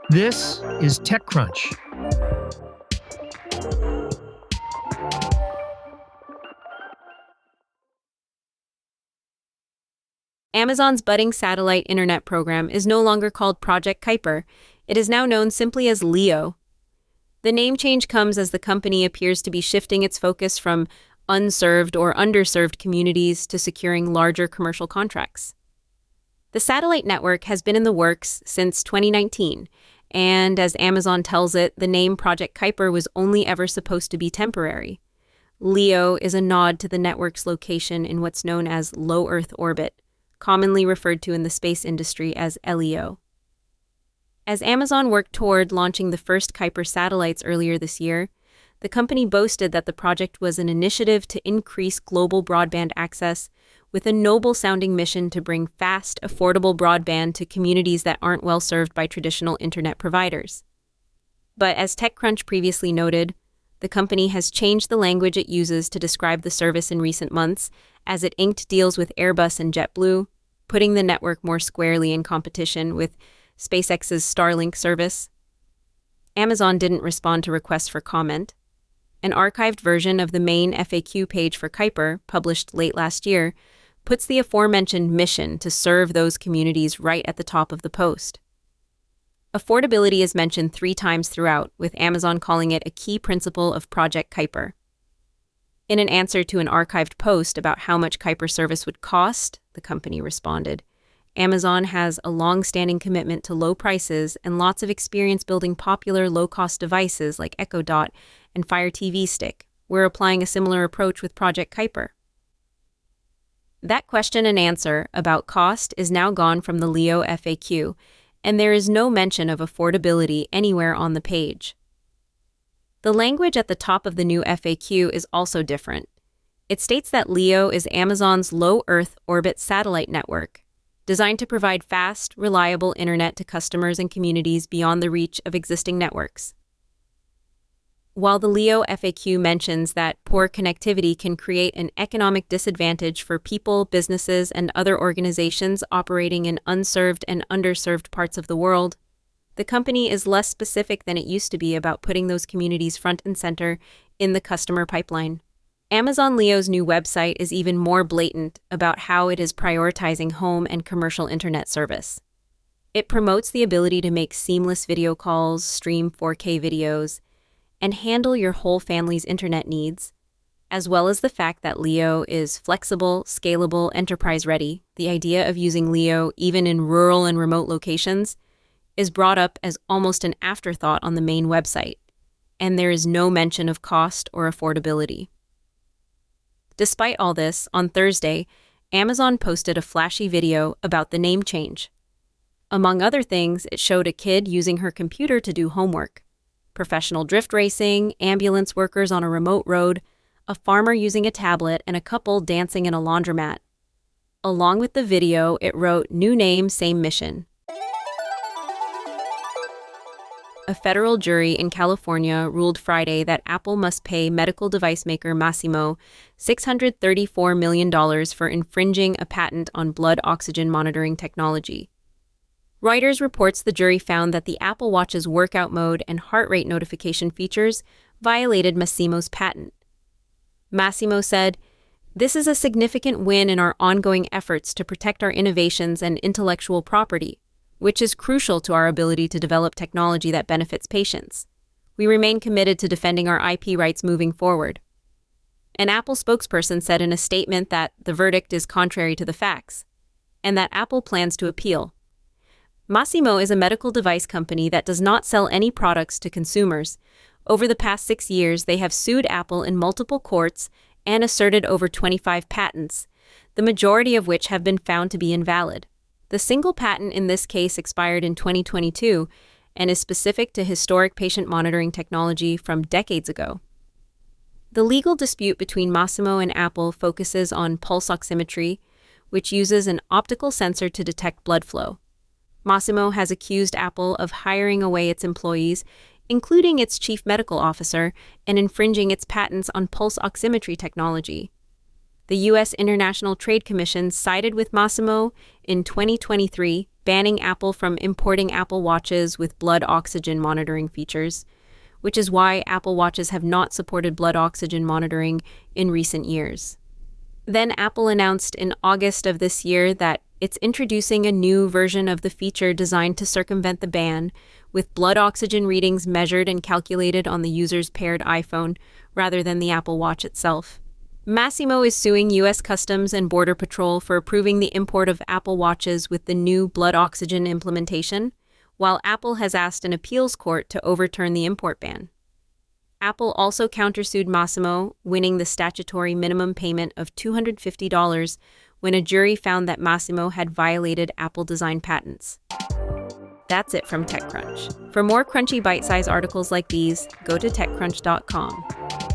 This is TechCrunch. Amazon's budding satellite internet program is no longer called Project Kuiper. It is now known simply as LEO. The name change comes as the company appears to be shifting its focus from unserved or underserved communities to securing larger commercial contracts. The satellite network has been in the works since 2019, and as Amazon tells it, the name Project Kuiper was only ever supposed to be temporary. LEO is a nod to the network's location in what's known as low Earth orbit, commonly referred to in the space industry as LEO. As Amazon worked toward launching the first Kuiper satellites earlier this year, the company boasted that the project was an initiative to increase global broadband access with a noble-sounding mission to bring fast, affordable broadband to communities that aren't well served by traditional internet providers. But as TechCrunch previously noted, the company has changed the language it uses to describe the service in recent months as it inked deals with Airbus and JetBlue, putting the network more squarely in competition with SpaceX's Starlink service. Amazon didn't respond to requests for comment. An archived version of the main FAQ page for Kuiper, published late last year, puts the aforementioned mission to serve those communities right at the top of the post. Affordability is mentioned 3 times throughout, with Amazon calling it a key principle of Project Kuiper. In an answer to an archived post about how much Kuiper service would cost, the company responded, Amazon has a long-standing commitment to low prices and lots of experience building popular low-cost devices like Echo Dot and Fire TV Stick. We're applying a similar approach with Project Kuiper. That question and answer about cost is now gone from the LEO FAQ, and there is no mention of affordability anywhere on the page. The language at the top of the new FAQ is also different. It states that LEO is Amazon's low Earth orbit satellite network, designed to provide fast, reliable internet to customers and communities beyond the reach of existing networks. While the LEO FAQ mentions that poor connectivity can create an economic disadvantage for people, businesses, and other organizations operating in unserved and underserved parts of the world, the company is less specific than it used to be about putting those communities front and center in the customer pipeline. Amazon LEO's new website is even more blatant about how it is prioritizing home and commercial internet service. It promotes the ability to make seamless video calls, stream 4K videos, and handle your whole family's internet needs, as well as the fact that LEO is flexible, scalable, enterprise-ready. The idea of using LEO even in rural and remote locations is brought up as almost an afterthought on the main website, and there is no mention of cost or affordability. Despite all this, on Thursday, Amazon posted a flashy video about the name change. Among other things, it showed a kid using her computer to do homework, professional drift racing, ambulance workers on a remote road, a farmer using a tablet, and a couple dancing in a laundromat. Along with the video, it wrote, "New name, same mission." A federal jury in California ruled Friday that Apple must pay medical device maker Masimo $634 million for infringing a patent on blood oxygen monitoring technology. Reuters reports the jury found that the Apple Watch's workout mode and heart rate notification features violated Masimo's patent. Masimo said, "This is a significant win in our ongoing efforts to protect our innovations and intellectual property, which is crucial to our ability to develop technology that benefits patients. We remain committed to defending our IP rights moving forward." An Apple spokesperson said in a statement that the verdict is contrary to the facts, and that Apple plans to appeal. Masimo is a medical device company that does not sell any products to consumers. Over the past 6 years, they have sued Apple in multiple courts and asserted over 25 patents, the majority of which have been found to be invalid. The single patent in this case expired in 2022 and is specific to historic patient monitoring technology from decades ago. The legal dispute between Masimo and Apple focuses on pulse oximetry, which uses an optical sensor to detect blood flow. Masimo has accused Apple of hiring away its employees, including its chief medical officer, and infringing its patents on pulse oximetry technology. The U.S. International Trade Commission sided with Masimo in 2023 banning Apple from importing Apple Watches with blood oxygen monitoring features, which is why Apple Watches have not supported blood oxygen monitoring in recent years. Then Apple announced in August of this year that it's introducing a new version of the feature designed to circumvent the ban, with blood oxygen readings measured and calculated on the user's paired iPhone rather than the Apple Watch itself. Masimo is suing U.S. Customs and Border Patrol for approving the import of Apple Watches with the new blood oxygen implementation, while Apple has asked an appeals court to overturn the import ban. Apple also countersued Masimo, winning the statutory minimum payment of $250 when a jury found that Masimo had violated Apple design patents. That's it from TechCrunch. For more crunchy bite-sized articles like these, go to TechCrunch.com.